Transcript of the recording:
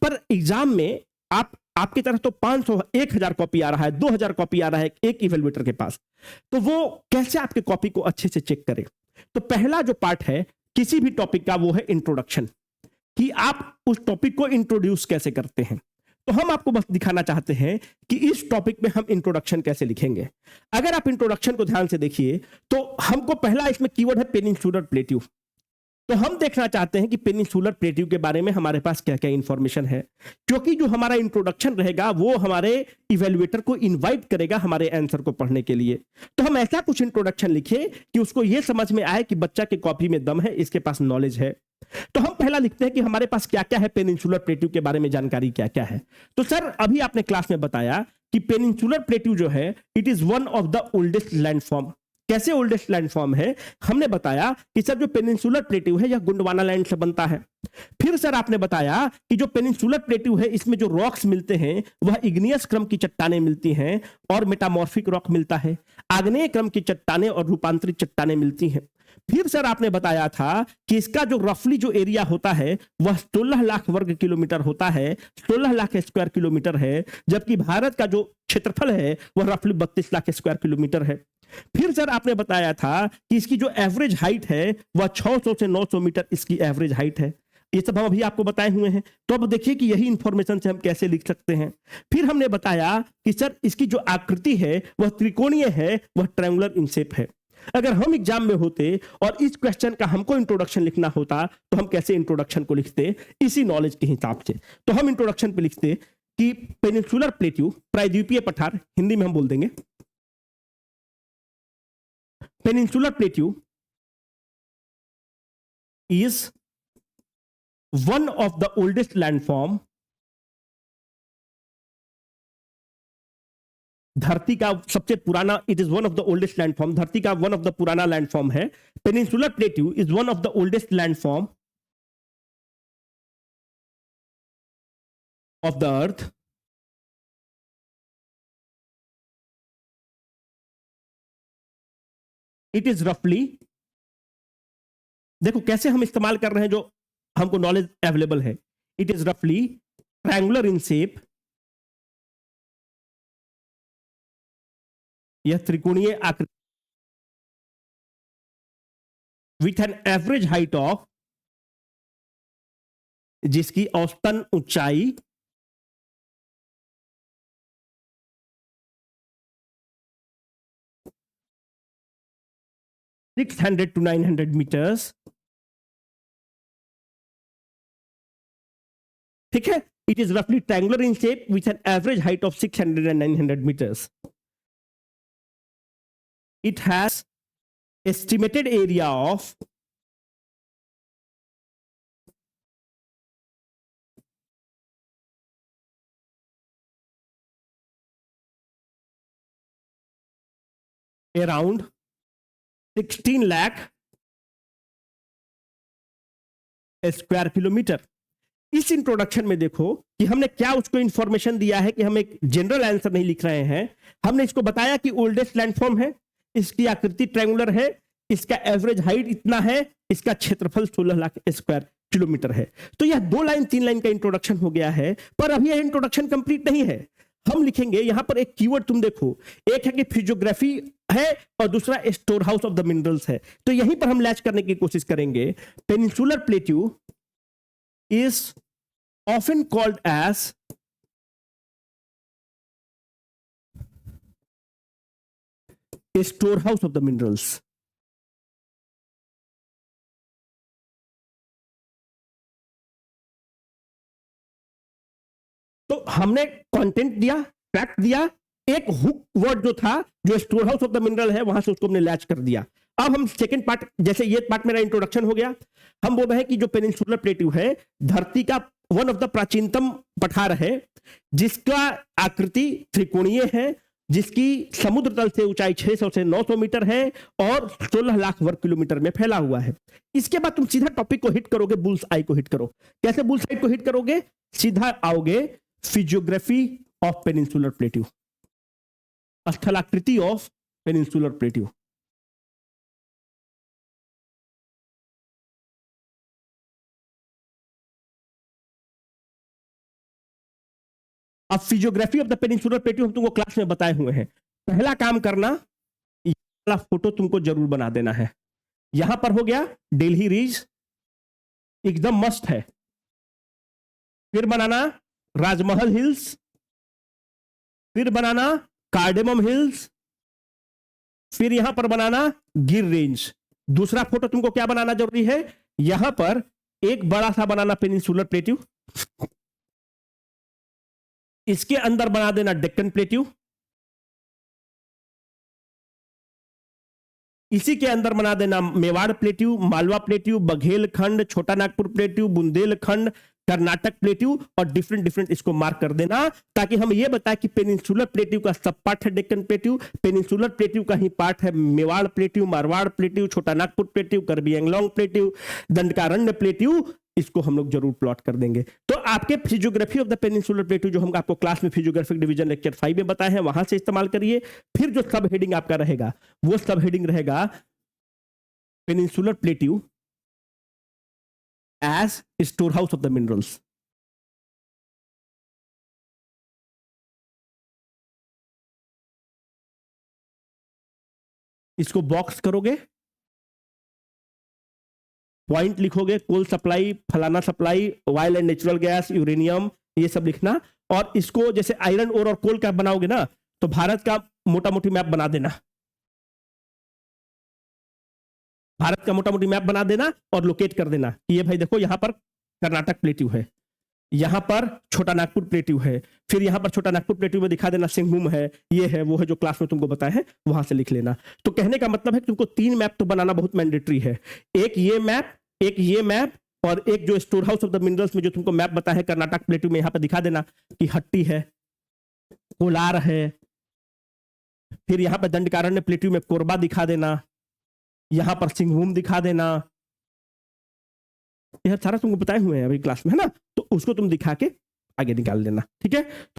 पर एग्जाम में आपकी तरफ तो 500 1000 कॉपी आ रहा है, 2000 कॉपी आ रहा है एक इवेल्युएटर के पास, तो वो कैसे आपके कॉपी को अच्छे से चेक करे? तो पहला जो पार्ट है किसी भी टॉपिक का वो है इंट्रोडक्शन, कि आप उस टॉपिक को इंट्रोड्यूस कैसे करते हैं। तो हम आपको बस दिखाना चाहते हैं कि इस टॉपिक में हम इंट्रोडक्शन कैसे लिखेंगे। अगर आप इंट्रोडक्शन को ध्यान से देखिए तो हमको पहला इसमें कीवर्ड है पेनिनसुलर प्लेट्यू। तो हम देखना चाहते हैं कि पेनिनसुलर प्लेट्यू के बारे में हमारे पास क्या क्या इंफॉर्मेशन है, क्योंकि जो हमारा इंट्रोडक्शन रहेगा वो हमारे इवेल्युएटर को इनवाइट करेगा हमारे आंसर को पढ़ने के लिए। तो हम ऐसा कुछ इंट्रोडक्शन लिखे कि उसको ये समझ में आए कि बच्चा के कॉपी में दम है, इसके पास नॉलेज है। तो हम पहला लिखते हैं कि हमारे पास क्या क्या है, पेनिनसुलर प्लेट्यू के बारे में जानकारी क्या क्या है। तो सर अभी आपने क्लास में बताया कि पेनिनसुलर प्लेट्यू जो है it is one of the oldest landform. कैसे ओल्डेस्ट लैंडफॉर्म है? हमने बताया कि सर जो पेनिनसुलर प्लेट्यू है यह गोंडवाना लैंड से बनता है। फिर सर आपने बताया कि जो पेनिनसुलर प्लेट्यू है इसमें जो रॉक्स मिलते हैं वह इग्नियस क्रम की चट्टानें मिलती हैं और मेटामॉर्फिक रॉक मिलता है, आग्नेय क्रम की चट्टानें और रूपांतरित चट्टानें मिलती हैं। फिर सर आपने बताया था कि इसका जो रफली जो एरिया होता है वह 16 लाख वर्ग किलोमीटर होता है, 16 लाख स्क्वायर किलोमीटर है, जबकि भारत का जो क्षेत्रफल है वह रफली 32 लाख स्क्वायर किलोमीटर है। फिर सर आपने बताया था कि इसकी जो एवरेज हाइट है वह 600 से 900 मीटर इसकी एवरेज हाइट है। ये सब हम अभी आपको बताए हुए हैं। तो अब देखिए कि यही इंफॉर्मेशन से हम कैसे लिख सकते हैं। फिर हमने बताया कि सर इसकी जो आकृति है वह त्रिकोणीय है, वह ट्रायंगुलर इन शेप है। अगर हम एग्जाम में होते और इस क्वेश्चन का हमको इंट्रोडक्शन लिखना होता तो हम कैसे इंट्रोडक्शन को लिखते? इसी नॉलेज के हिसाब से। तो हम इंट्रोडक्शन पे लिखते कि पेनिनसुलर प्लेट्यू, प्रायद्वीपीय पठार, हिंदी में हम बोल देंगे peninsular plateau is one of the oldest landform, धरती का सबसे पुराना, it is one of the oldest landform, धरती का वन ऑफ द पुराना लैंडफॉर्म है। Peninsular plateau is one of the oldest landform of the earth. It is रफली, देखो कैसे हम इस्तेमाल कर रहे हैं जो हमको नॉलेज अवेलेबल है। इट इज रफली ट्रायंगुलर इन शेप, यह त्रिकोणीय आकृति, with an average height of, जिसकी औसतन ऊंचाई 600 to 900 meters। ठीक है, इट इज रफली triangular in shape with an average height of 600 and 900 meters। It has estimated area of around 16 lakh square kilometre. इस इंट्रोडक्शन में देखो कि हमने क्या उसको इंफॉर्मेशन दिया है कि हम एक जनरल आंसर नहीं लिख रहे हैं। हमने इसको बताया कि ओल्डेस्ट लैंडफॉर्म है, इसकी आकृति ट्रायंगुलर है, इसका एवरेज हाइट इतना है, इसका क्षेत्रफल 16 लाख स्क्वायर किलोमीटर है। तो यह 2 लाइन 3 लाइन का इंट्रोडक्शन हो गया है, पर अभी यह इंट्रोडक्शन कंप्लीट नहीं है। हम लिखेंगे यहां पर एक कीवर्ड, तुम देखो, एक है कि फिजियोग्राफी है और दूसरा store house of the minerals है। तो यहीं पर हम लैच करने की कोशिश करेंगे। Peninsular plateau is often called as a storehouse of the minerals। तो हमने कंटेंट दिया, फैक्ट दिया, एक हुक वर्ड जो था जो store house of the mineral है वहां से उसको हमने लैच कर दिया। अब हम सेकंड पार्ट, जैसे ये पार्ट मेरा इंट्रोडक्शन हो गया, हम बोल रहे हैं कि जो पेनिनसुलर प्लेट्यू है धरती का वन ऑफ द प्राचीनतम पठार है, जिसका आकृति त्रिकोणीय है, जिसकी समुद्र तल से ऊंचाई 600 से 900 मीटर है और 16 लाख वर्ग किलोमीटर में फैला हुआ है। इसके बाद तुम सीधा टॉपिक को हिट करोगे, बुल्स आई को हिट करो। कैसे बुल्स आई को हिट करोगे? सीधा आओगे फिजियोग्राफी ऑफ पेनिनसुलर प्लेट्यू, स्थलाकृति ऑफ पेनिनसुलर प्लेट्यू। अब physiography of the peninsular plateau हम तुमको क्लास में बताए हुए हैं। पहला काम करना, ये वाला फोटो तुमको जरूर बना देना है। यहां पर हो गया दिल्ली रिज, एकदम मस्त है। फिर बनाना राजमहल हिल्स, फिर बनाना कार्डेमम हिल्स, फिर यहां पर बनाना गिर रेंज। दूसरा फोटो तुमको क्या बनाना जरूरी है, यहां पर एक बड़ा सा बनाना पेनिनसुलर प्लेट्यू, इसके अंदर बना देना डेक्कन प्लेट्यू, इसी के अंदर बना देना मेवाड़ प्लेट्यू, मालवा प्लेट्यू, बघेलखंड, छोटा नागपुर प्लेट्यू, बुंदेलखंड, कर्नाटक प्लेट्यू, और डिफरेंट डिफरेंट इसको मार्क कर देना, ताकि हम ये बताएं कि पेनिनसुलर प्लेट्यू का सब पार्ट है डेक्कन प्लेट्यू, पेनिनसुलर प्लेट्यू का ही पार्ट है मेवाड़ प्लेट्यू, मारवाड़ प्लेट्यू, छोटा Nagpur plateau, Kirby Anglong plateau, Dandakaranya plateau. इसको हम लोग जरूर प्लॉट कर देंगे। तो आपके physiography of the peninsular plateau जो हम आपको क्लास में फिजियोग्राफिक डिवीजन लेक्चर 5 में बताए हैं, वहां से इस्तेमाल करिए। फिर जो सब हेडिंग आपका रहेगा, वो सब हेडिंग रहेगा peninsular plateau as storehouse of the minerals. इसको बॉक्स करोगे, पॉइंट लिखोगे, कोल सप्लाई, फलाना supply, oil and natural gas, uranium, ये सब लिखना। और इसको जैसे आयरन ओर और कोल का बनाओगे ना, तो भारत का मोटा मोटी मैप बना देना, भारत का मोटा मोटी मैप बना देना और लोकेट कर देना कि ये भाई देखो यहां पर कर्नाटक प्लेट्यू है, यहां पर छोटा नागपुर प्लेट्यू है, फिर यहां पर छोटा नागपुर प्लेट्यू में दिखा देना सिंहभूम है, ये है वो है, जो क्लास में तुमको बताया है वहां से लिख लेना। तो कहने का मतलब है कि तुमको 3 मैप तो बनाना बहुत मैंडेटरी है, एक ये मैप, एक ये मैप, और एक जो store house of the minerals में जो तुमको मैप बताया है कर्नाटक प्लेट्यू में, यहां पर दिखा देना कि हट्टी है, कोलार है, फिर यहां पर दंडकारण्य प्लेट्यू में कोरबा दिखा देना, यहां पर सिंहभूम दिखा देना। यह सारा तुमको बताए हुए हैं अभी क्लास में, है ना, तो उसको तुम दिखा के आगे निकाल लेना, ठीक है।